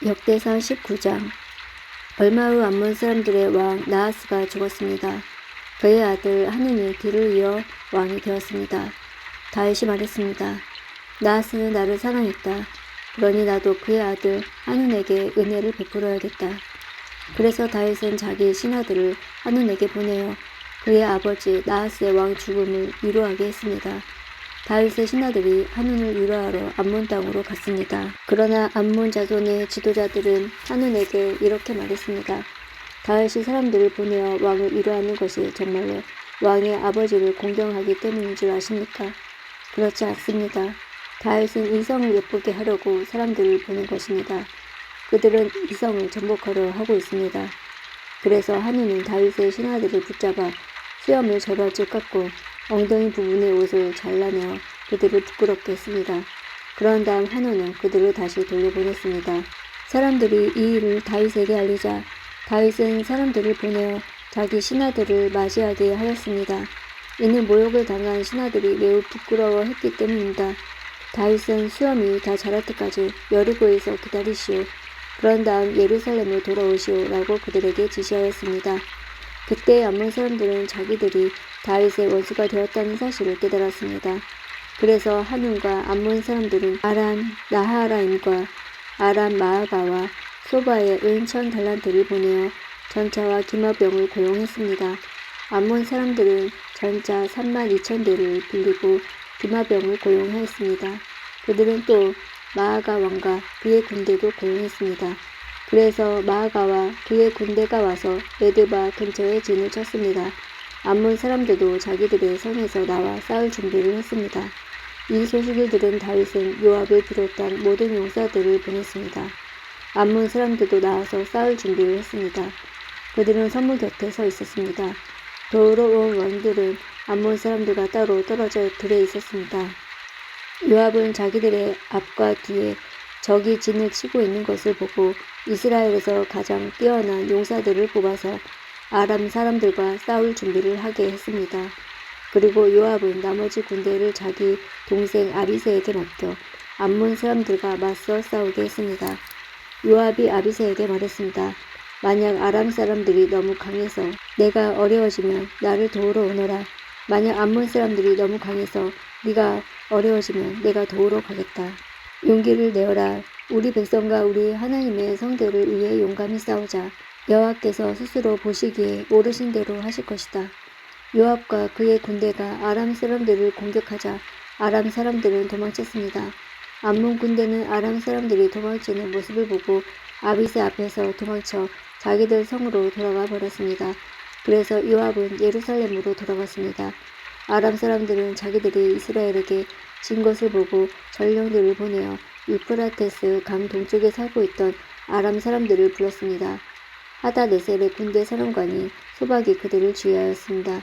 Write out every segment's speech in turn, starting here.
역대상 19장. 얼마 후 암몬 사람들의 왕 나하스가 죽었습니다. 그의 아들 하눈이 뒤를 이어 왕이 되었습니다. 다윗이 말했습니다. 나하스는 나를 사랑했다. 그러니 나도 그의 아들 하눈에게 은혜를 베풀어야겠다. 그래서 다윗은 자기 신하들을 하눈에게 보내어 그의 아버지 나하스의 왕 죽음을 위로하게 했습니다. 다윗의 신하들이 하눈을 위로하러 암몬 땅으로 갔습니다. 그러나 암몬 자손의 지도자들은 하눈에게 이렇게 말했습니다. 다윗이 사람들을 보내어 왕을 위로하는 것이 정말로 왕의 아버지를 공경하기 때문인 줄 아십니까? 그렇지 않습니다. 다윗은 이성을 예쁘게 하려고 사람들을 보낸 것입니다. 그들은 이성을 정복하려 하고 있습니다. 그래서 하눈은 다윗의 신하들을 붙잡아 수염을 절반씩 깎고 엉덩이 부분의 옷을 잘라내어 그들을 부끄럽게 했습니다. 그런 다음 하눈은 그들을 다시 돌려보냈습니다. 사람들이 이 일을 다윗에게 알리자 다윗은 사람들을 보내어 자기 신하들을 맞이하게 하였습니다. 이는 모욕을 당한 신하들이 매우 부끄러워했기 때문입니다. 다윗은 수염이 다 자랄 때까지 여리고에서 기다리시오. 그런 다음 예루살렘으로 돌아오시오 라고 그들에게 지시하였습니다. 그때 암몬 사람들은 자기들이 다윗의 원수가 되었다는 사실을 깨달았습니다. 그래서 하눈과 암몬 사람들은 아람 나하라임과 아람 마아가와 소바에 은천 달란트를 보내어 전차와 기마병을 고용했습니다. 암몬 사람들은 전차 32,000대를 빌리고 기마병을 고용하였습니다. 그들은 또 마아가 왕과 그의 군대도 고용했습니다. 그래서 마아가와 그의 군대가 와서 메드바 근처에 진을 쳤습니다. 암몬 사람들도 자기들의 성에서 나와 싸울 준비를 했습니다. 이 소식을 들은 다윗은 요압을 비롯한 모든 용사들을 보냈습니다. 암몬 사람들도 나와서 싸울 준비를 했습니다. 그들은 선문 곁에 서 있었습니다. 도우러 온 왕들은 암몬 사람들과 따로 떨어져 들에 있었습니다. 요압은 자기들의 앞과 뒤에 적이 진을 치고 있는 것을 보고 이스라엘에서 가장 뛰어난 용사들을 뽑아서 아람 사람들과 싸울 준비를 하게 했습니다. 그리고 요압은 나머지 군대를 자기 동생 아비새에게 맡겨 암몬 사람들과 맞서 싸우게 했습니다. 요압이 아비새에게 말했습니다. 만약 아람 사람들이 너무 강해서 내가 어려워지면 나를 도우러 오너라. 만약 암몬 사람들이 너무 강해서 네가 어려워지면 내가 도우러 가겠다. 용기를 내어라. 우리 백성과 우리 하나님의 성대를 위해 용감히 싸우자. 여호와께서 스스로 보시기에 옳으신 대로 하실 것이다. 요압과 그의 군대가 아람 사람들을 공격하자 아람 사람들은 도망쳤습니다. 암몬 군대는 아람 사람들이 도망치는 모습을 보고 아비새 앞에서 도망쳐 자기들 성으로 돌아가 버렸습니다. 그래서 요압은 예루살렘으로 돌아갔습니다. 아람 사람들은 자기들이 이스라엘에게 진 것을 보고 전령들을 보내어 유프라테스 강 동쪽에 살고 있던 아람 사람들을 불렀습니다. 하다네셀의 군대 사령관이 소박이 그들을 지휘하였습니다.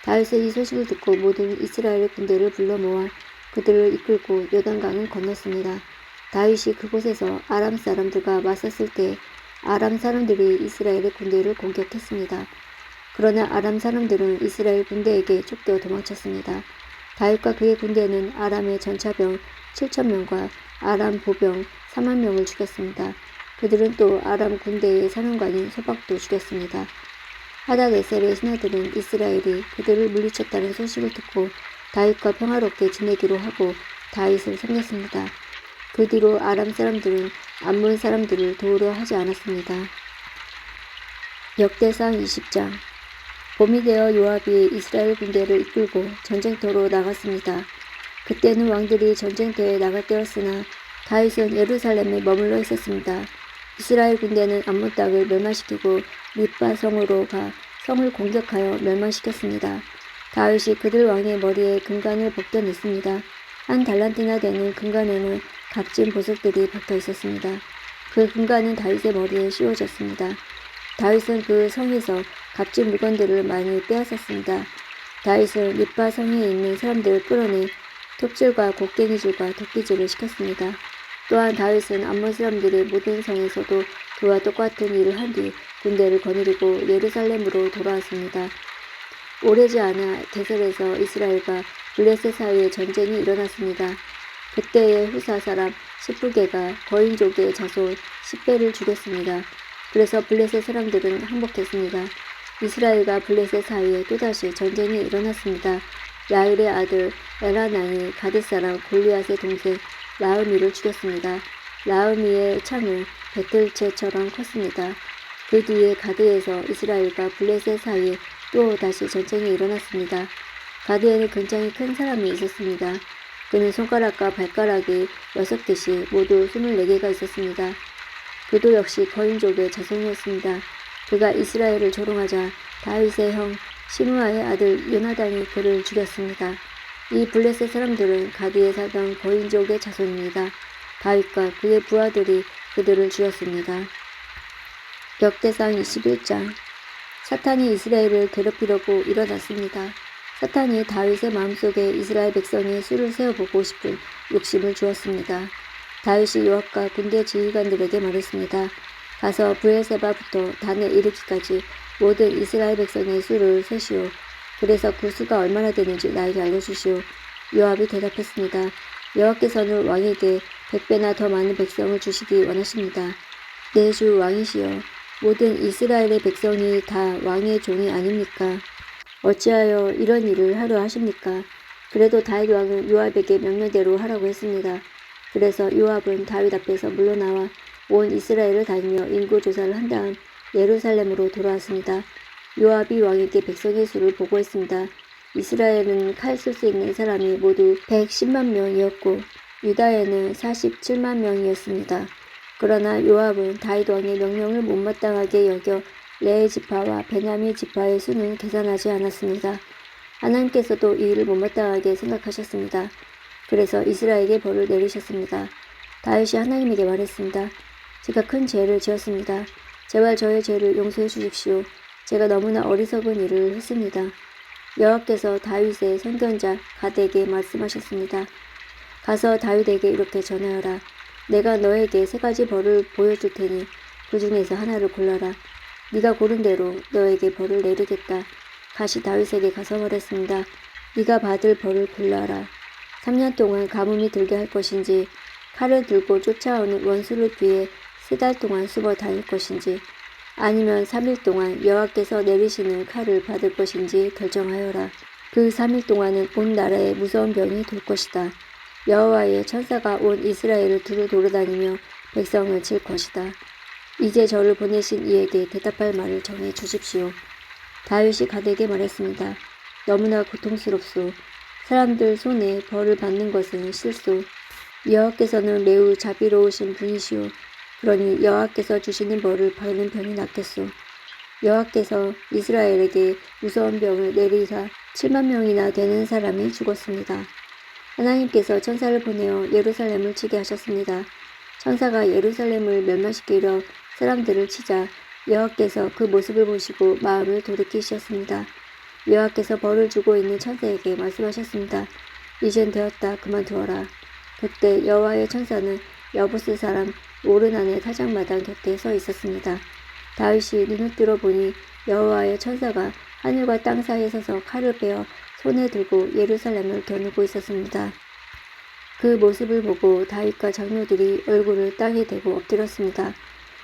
다윗은 이 소식을 듣고 모든 이스라엘 군대를 불러 모아 그들을 이끌고 요단강을 건넜습니다. 다윗이 그곳에서 아람 사람들과 맞섰을 때 아람 사람들이 이스라엘의 군대를 공격했습니다. 그러나 아람 사람들은 이스라엘 군대에게 쫓겨 도망쳤습니다. 다윗과 그의 군대는 아람의 전차병 7,000명과 아람 보병 40,000명을 죽였습니다. 그들은 또 아람 군대의 사령관인 소박도 죽였습니다. 하다네셀의 신하들은 이스라엘이 그들을 물리쳤다는 소식을 듣고 다윗과 평화롭게 지내기로 하고 다윗을 섬겼습니다. 그 뒤로 아람 사람들은 암몬 사람들을 도우려 하지 않았습니다. 역대상 20장. 봄이 되어 요압이 이스라엘 군대를 이끌고 전쟁터로 나갔습니다. 그때는 왕들이 전쟁터에 나갈 때였으나 다윗은 예루살렘에 머물러 있었습니다. 이스라엘 군대는 암몬 땅을 멸망시키고 립바 성으로 가 성을 공격하여 멸망시켰습니다. 다윗이 그들 왕의 머리에 금관을 벗겨냈습니다. 한 달란트나 되는 금관에는 값진 보석들이 박혀 있었습니다. 그 금관은 다윗의 머리에 씌워졌습니다. 다윗은 그 성에서 값진 물건들을 많이 빼앗았습니다. 다윗은 립바 성에 있는 사람들을 끌어내 톱질과 곡괭이질과 도끼질을 시켰습니다. 또한 다윗은 암몬 사람들의 모든 성에서도 그와 똑같은 일을 한 뒤 군대를 거느리고 예루살렘으로 돌아왔습니다. 오래지 않아 게셀에서 이스라엘과 블레셋 사이에 전쟁이 일어났습니다. 그때의 후사 사람 10부개가 거인족의 자손 10배를 죽였습니다. 그래서 블레셋 사람들은 항복했습니다. 이스라엘과 블레셋 사이에 또다시 전쟁이 일어났습니다. 야일의 아들 엘하난이 가드 사람 골리앗의 동생 라흐미를 죽였습니다. 라흐미의 창은 배틀채처럼 컸습니다. 그 뒤에 가드에서 이스라엘과 블레셋 사이에 또 다시 전쟁이 일어났습니다. 가드에는 굉장히 큰 사람이 있었습니다. 그는 손가락과 발가락이 6개씩 모두 24개가 있었습니다. 그도 역시 거인족의 자손이었습니다. 그가 이스라엘을 조롱하자 다윗의 형 시므아의 아들 요나단이 그를 죽였습니다. 이 블레셋 사람들은 가드에 살던 거인족의 자손입니다. 다윗과 그의 부하들이 그들을 죽였습니다. 역대상 21장. 사탄이 이스라엘을 괴롭히려고 일어났습니다. 사탄이 다윗의 마음속에 이스라엘 백성의 수를 세워보고 싶은 욕심을 주었습니다. 다윗이 요압과 군대 지휘관들에게 말했습니다. 가서 브엘세바부터 단에 이르기까지 모든 이스라엘 백성의 수를 세시오. 그래서 그 수가 얼마나 되는지 나에게 알려주시오. 요압이 대답했습니다. 여호와께서는 왕에게 100배나 더 많은 백성을 주시기 원하십니다. 내 주 왕이시여, 모든 이스라엘의 백성이 다 왕의 종이 아닙니까? 어찌하여 이런 일을 하려 하십니까? 그래도 다윗 왕은 요압에게 명령대로 하라고 했습니다. 그래서 요압은 다윗 앞에서 물러나와 온 이스라엘을 다니며 인구 조사를 한 다음 예루살렘으로 돌아왔습니다. 요압이 왕에게 백성의 수를 보고했습니다. 이스라엘은 칼 쓸 수 있는 사람이 모두 110만 명이었고 유다에는 47만 명이었습니다. 그러나 요압은 다윗 왕의 명령을 못마땅하게 여겨 레위 지파와 베냐민 지파의 수는 계산하지 않았습니다. 하나님께서도 이 일을 못마땅하게 생각하셨습니다. 그래서 이스라엘에게 벌을 내리셨습니다. 다윗이 하나님에게 말했습니다. 제가 큰 죄를 지었습니다. 제발 저의 죄를 용서해 주십시오. 제가 너무나 어리석은 일을 했습니다. 여호와께서 다윗의 선견자 갓에게 말씀하셨습니다. 가서 다윗에게 이렇게 전하여라. 내가 너에게 3가지 벌을 보여줄 테니 그 중에서 하나를 골라라. 네가 고른 대로 너에게 벌을 내리겠다. 다시 다윗에게 가서 말했습니다. 네가 받을 벌을 골라라. 3년 동안 가뭄이 들게 할 것인지 칼을 들고 쫓아오는 원수를 피해 3달 동안 숨어 다닐 것인지 아니면 3일 동안 여호와께서 내리시는 칼을 받을 것인지 결정하여라. 그 3일 동안은 온 나라에 무서운 병이 돌 것이다. 여호와의 천사가 온 이스라엘을 두루 돌아다니며 백성을 칠 것이다. 이제 저를 보내신 이에게 대답할 말을 정해 주십시오. 다윗이 갓에게 말했습니다. 너무나 고통스럽소. 사람들 손에 벌을 받는 것은 실소. 여호와께서는 매우 자비로우신 분이시오. 그러니 여호와께서 주시는 벌을 받는 편이 낫겠소. 여호와께서 이스라엘에게 무서운 병을 내리사 7만 명이나 되는 사람이 죽었습니다. 하나님께서 천사를 보내어 예루살렘을 치게 하셨습니다. 천사가 예루살렘을 멸망시키려 사람들을 치자 여호와께서 그 모습을 보시고 마음을 돌이키셨습니다. 여호와께서 벌을 주고 있는 천사에게 말씀하셨습니다. 이젠 되었다. 그만두어라. 그때 여호와의 천사는 여부스 사람 오르난의 타작마당 곁에 서 있었습니다. 다윗이 눈을 뜨러 보니 여호와의 천사가 하늘과 땅 사이에 서서 칼을 빼어 손에 들고 예루살렘을 겨누고 있었습니다. 그 모습을 보고 다윗과 장로들이 얼굴을 땅에 대고 엎드렸습니다.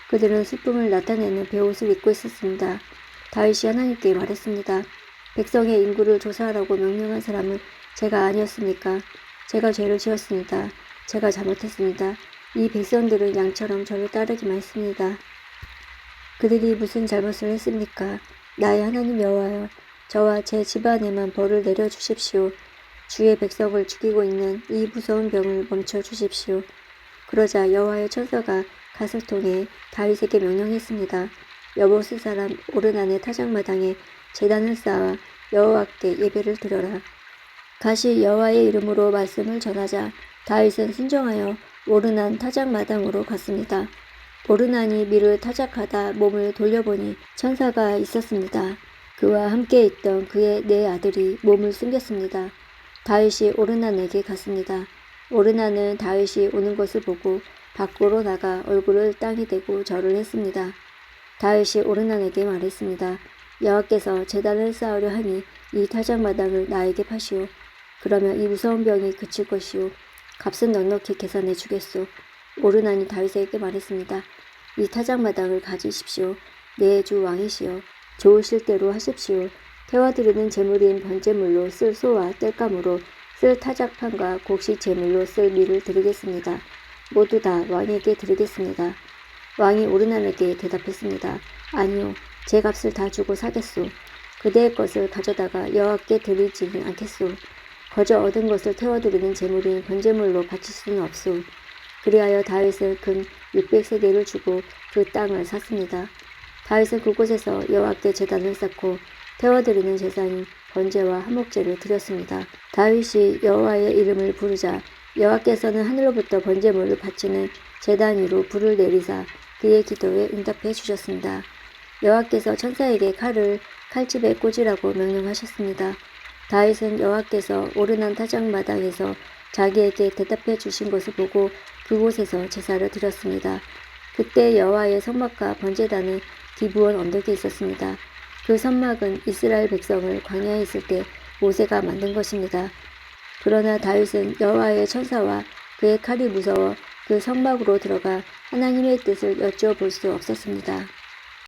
그들은 슬픔을 나타내는 베옷을 입고 있었습니다. 다윗이 하나님께 말했습니다. 백성의 인구를 조사하라고 명령한 사람은 제가 아니었습니까? 제가 죄를 지었습니다. 제가 잘못했습니다. 이 백성들은 양처럼 저를 따르기만 했습니다. 그들이 무슨 잘못을 했습니까? 나의 하나님 여호와여, 저와 제 집안에만 벌을 내려주십시오. 주의 백성을 죽이고 있는 이 무서운 병을 멈춰주십시오. 그러자 여호와의 천사가 갓을 통해 다윗에게 명령했습니다. 여보스 사람 오르난의 타작마당에 제단을 쌓아 여호와께 예배를 드려라. 갓이 여호와의 이름으로 말씀을 전하자 다윗은 순종하여 오르난 타작마당으로 갔습니다. 오르난이 밀을 타작하다 몸을 돌려보니 천사가 있었습니다. 그와 함께 있던 그의 4아들이 몸을 숨겼습니다. 다윗이 오르난에게 갔습니다. 오르난은 다윗이 오는 것을 보고 밖으로 나가 얼굴을 땅에 대고 절을 했습니다. 다윗이 오르난에게 말했습니다. 여호와께서 제단을 쌓으려 하니 이 타작마당을 나에게 파시오. 그러면 이 무서운 병이 그칠 것이오. 값은 넉넉히 계산해 주겠소. 오르난이 다윗에게 말했습니다. 이 타작마당을 가지십시오. 내 주 왕이시여. 좋으실 대로 하십시오. 태워드리는 제물인 번제물로 쓸 소와 땔감으로 쓸 타작판과 곡식 제물로 쓸 밀을 드리겠습니다. 모두 다 왕에게 드리겠습니다. 왕이 오르난에게 대답했습니다. 아니요, 제 값을 다 주고 사겠소. 그대의 것을 가져다가 여호와께 드리지는 않겠소. 거저 얻은 것을 태워드리는 제물인 번제물로 바칠 수는 없소. 그리하여 다윗은 금 600세겔을 주고 그 땅을 샀습니다. 다윗은 그곳에서 여호와께 제단을 쌓고 태워드리는 제사인 번제와 화목제를 드렸습니다. 다윗이 여호와의 이름을 부르자 여호와께서는 하늘로부터 번제물을 바치는 제단 위로 불을 내리사 그의 기도에 응답해 주셨습니다. 여호와께서 천사에게 칼을 칼집에 꽂으라고 명령하셨습니다. 다윗은 여호와께서 오르난 타작마당에서 자기에게 대답해 주신 것을 보고 그곳에서 제사를 드렸습니다. 그때 여호와의 성막과 번제단은 기브온 언덕에 있었습니다. 그 성막은 이스라엘 백성을 광야에 있을 때 모세가 만든 것입니다. 그러나 다윗은 여호와의 천사와 그의 칼이 무서워 그 성막으로 들어가 하나님의 뜻을 여쭈어 볼 수 없었습니다.